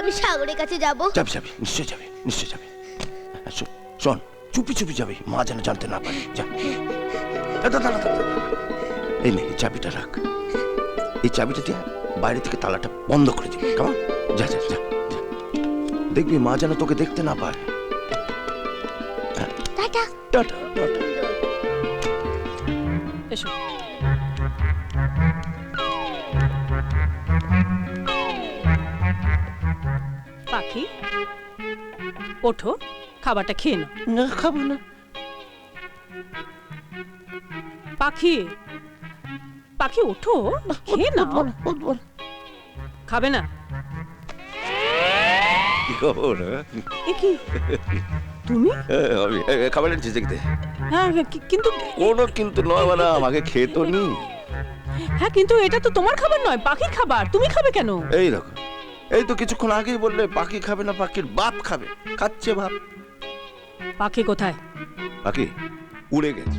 আমি সাগরের কাছে যাব। যাবি যাবি, নিশ্চয় যাবে, নিশ্চয় যাবে। শোন, চুপি চুপি যাবি, মা যেন জানতে না পারে। যা। এই নে, এই চাবিটা রাখ। এই চাবিটা দিয়ে বাইরে থেকে তালাটা বন্ধ করে দিবি। কেমন? যা যা যা, দেখবি মা যেন তোকে দেখতে না পায়। টাটা। Tata tata. এসো। পাখি, ওঠো, খাবারটা খেয়ে নাও। না, খাবো না। পাখি, পাখি ওঠো, খেয়ে নাও। খাবে না? কি খবর? এ কি তুমি? আমি খাবার এনেছি, দেখতে। হ্যাঁ, কিন্তু কোনো কিন্তু নয় ম্যাডাম, আগে খেয়ে তো নি। হ্যাঁ, কিন্তু এটা তো তোমার খাবার নয়, পাখির খাবার। তুমি খাবে কেন? এই দেখো, এই তো কিছুক্ষণ আগেই বললে পাখি খাবে না, পাখির বাপ খাবে। খাচ্ছে বাপ। পাখি কোথায়? পাখি উড়ে গেছে।